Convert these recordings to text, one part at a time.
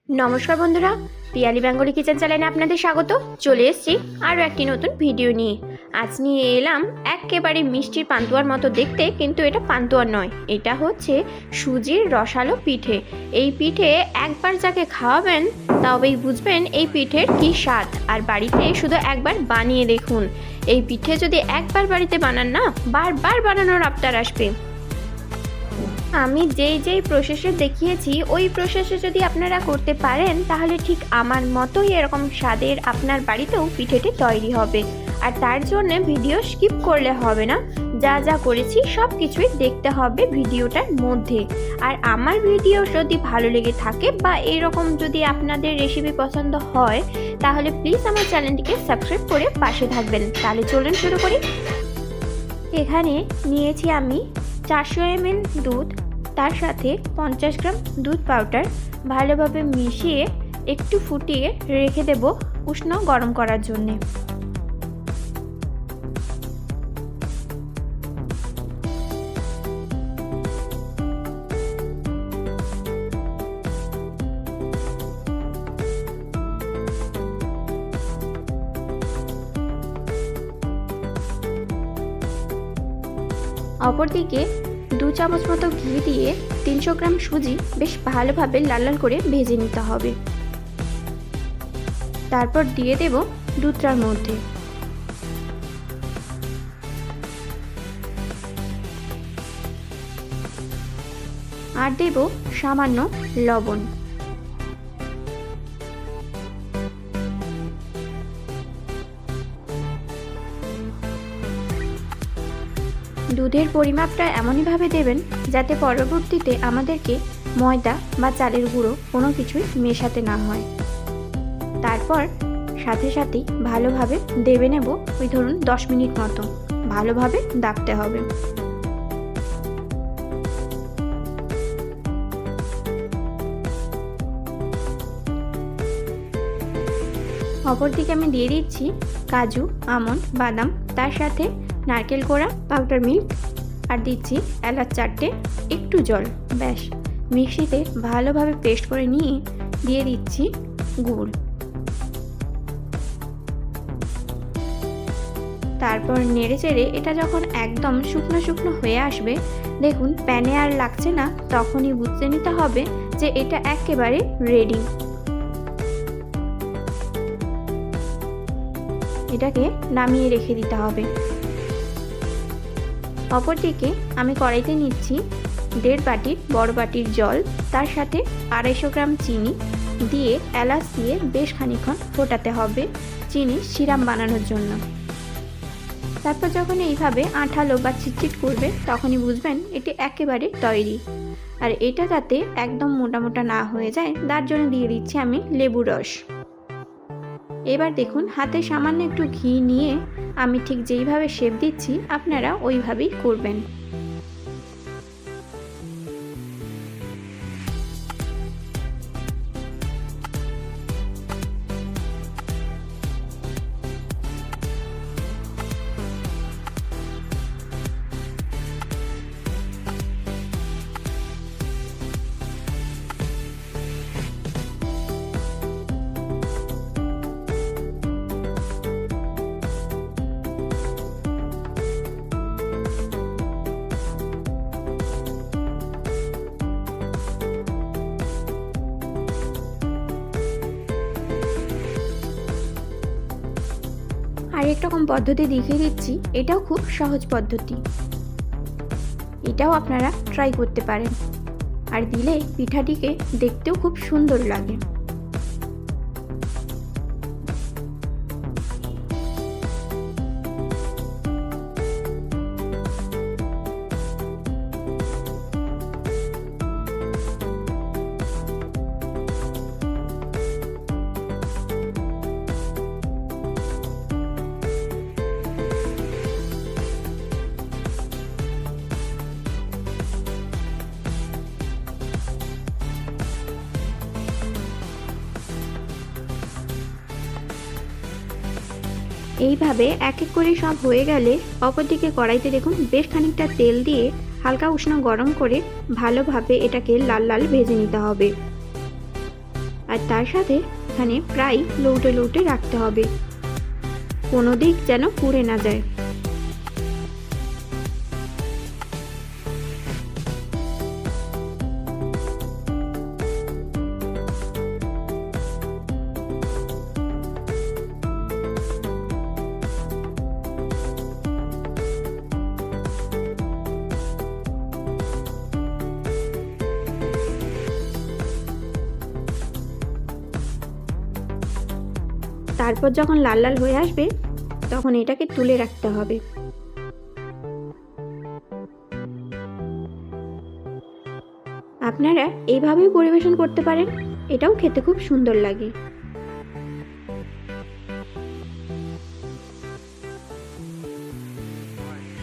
নমস্কার বন্ধুরা, Piyali Bengali kitchen চ্যানেলে আপনাদের স্বাগত। চলে এসেছি আরও একটি নতুন ভিডিও নিয়ে। আজ নিয়ে এলাম একেবারে মিষ্টির পান্তুয়ার মতো দেখতে, কিন্তু এটা পান্তুয়া নয়, এটা হচ্ছে সুজির রসালো পিঠে। এই পিঠে একবার যাকে খাওয়াবেন তবেই বুঝবেন এই পিঠের কী স্বাদ। আর বাড়িতে শুধু একবার বানিয়ে দেখুন, এই পিঠে যদি একবার বাড়িতে বানান না, বারবার বানানোর আবদার আসবে। আমি যেই প্রসেসে দেখিয়েছি ওই প্রসেসে যদি আপনারা করতে পারেন তাহলে ঠিক আমার মতোই এরকম স্বাদের আপনার বাড়িতেও পিঠেটি তৈরি হবে। আর তার জন্য ভিডিও স্কিপ করলে হবে না, যা যা করেছি সব কিছুই দেখতে হবে ভিডিওটার মধ্যে। আর আমার ভিডিও যদি ভালো লেগে থাকে বা এরকম যদি আপনাদের রেসিপি পছন্দ হয় তাহলে প্লিজ আমার চ্যানেলটিকে সাবস্ক্রাইব করে পাশে থাকবেন। তাহলে চলুন শুরু করি। এখানে নিয়েছি আমি 400 ml দুধ, তার সাথে 50 গ্রাম দুধ পাউডার ভালোভাবে মিশিয়ে একটু ফুটিয়ে রেখে দেব উষ্ণ গরম করার জন্যে। অপরদিকে 2 চামচ মতো ঘি দিয়ে 300 গ্রাম সুজি বেশ ভালোভাবে লাল লাল করে ভেজে নিতে হবে। তারপর দিয়ে দেব দুধটার মধ্যে। আর দেব সামান্য লবণ। দুধের পরিমাপটা এমনইভাবে দেবেন যাতে পরবর্তীতে আমাদেরকে ময়দা বা চালের গুঁড়ো কোনো কিছুই মেশাতে না হয়। তারপর সাথে সাথেই ভালোভাবে দেবে নেব, ওই ধরুন 10 মিনিট মতো ভালোভাবে দাবতে হবে। অপরদিকে আমি দিয়ে দিচ্ছি কাজু, আমন্ড, বাদাম, তার সাথে নারকেল কোড়া, পাউডার মিল্ক, আর দিচ্ছি এলাচ 4টে, একটু জল। ব্যাস মিক্সিতে ভালোভাবে পেস্ট করে নিয়ে দিয়ে দিচ্ছি গুড়। তারপর নেড়ে চেড়ে এটা যখন একদম শুকনো শুকনো হয়ে আসবে, দেখুন প্যানে আর লাগছে না, তখনই বুঝতে নিতে হবে যে এটা একেবারে রেডি। এটাকে নামিয়ে রেখে দিতে হবে। অপরদিকে আমি কড়াইতে নিচ্ছি 1.5 বাটি বড় বাটির জল, তার সাথে 250 গ্রাম চিনি দিয়ে এলাচ দিয়ে বেশ খানিকক্ষণ ফোটাতে হবে চিনি সিরাপ বানানোর জন্য। তারপর যখন এইভাবে আঠালো বা চিটচিট করবে তখনই বুঝবেন এটি একেবারে তৈরি। আর এটা যাতে একদম মোটা মোটা না হয়ে যায় তার জন্য দিয়ে দিচ্ছি আমি লেবুর রস। এবার দেখুন হাতে সামান্য একটু ঘি নিয়ে আমি ঠিক যেইভাবে শেপ দিচ্ছি আপনারা ওইভাবেই করবেন। আরেক রকম পদ্ধতি দেখিয়ে দিচ্ছি, এটাও খুব সহজ পদ্ধতি, এটাও আপনারা ট্রাই করতে পারেন। আর দিলে পিঠাটিকে দেখতেও খুব সুন্দর লাগে। এইভাবে এক এক করে সব হয়ে গেলে অপরদিকে কড়াইতে দেখুন বেশ খানিকটা তেল দিয়ে হালকা উষ্ণ গরম করে ভালোভাবে এটাকে লাল লাল ভেজে নিতে হবে। আর তার সাথে এখানে প্রায় লৌটে লৌটে রাখতে হবে, কোনো দিক যেন পুড়ে না যায়। তারপর যখন লাল লাল হয়ে আসবে তখন এটাকে তুলে রাখতে হবে। আপনারা এইভাবেই পরিবেশন করতে পারেন, এটাও খেতে খুব সুন্দর লাগে।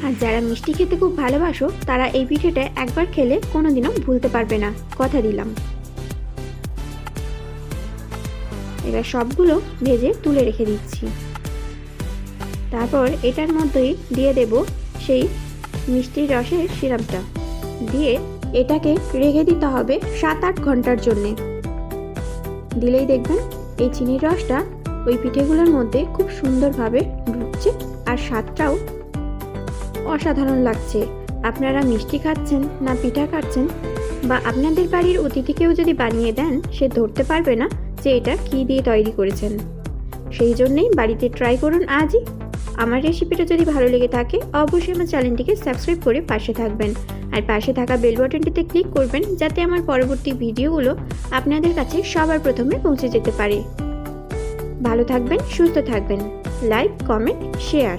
আর যারা মিষ্টি খেতে খুব ভালোবাসো তারা এই পিঠেটা একবার খেলে কোনোদিনও ভুলতে পারবে না, কথা দিলাম। এবার সবগুলো ভেজে তুলে রেখে দিচ্ছি। তারপর এটার মধ্যেই দিয়ে দেব সেই মিষ্টির রসের সিরাপটা, দিয়ে এটাকে রেখে দিতে হবে 7-8 ঘন্টার জন্যে। দিলেই দেখবেন এই চিনির রসটা ওই পিঠেগুলোর মধ্যে খুব সুন্দরভাবে ঢুকছে আর স্বাদটাও অসাধারণ লাগছে। আপনারা মিষ্টি খাচ্ছেন না পিঠা খাচ্ছেন, বা আপনাদের বাড়ির অতিথিকেও যদি বানিয়ে দেন, সে ধরতে পারবে না যে এটা কী দিয়ে তৈরি করেছেন। সেই জন্যেই বাড়িতে ট্রাই করুন আজই। আমার রেসিপিটা যদি ভালো লেগে থাকে অবশ্যই আমার চ্যানেলটিকে সাবস্ক্রাইব করে পাশে থাকবেন, আর পাশে থাকা বেল বাটনটিতে ক্লিক করবেন যাতে আমার পরবর্তী ভিডিওগুলো আপনাদের কাছে সবার প্রথমে পৌঁছে যেতে পারে। ভালো থাকবেন, সুস্থ থাকবেন। Like, comment, share.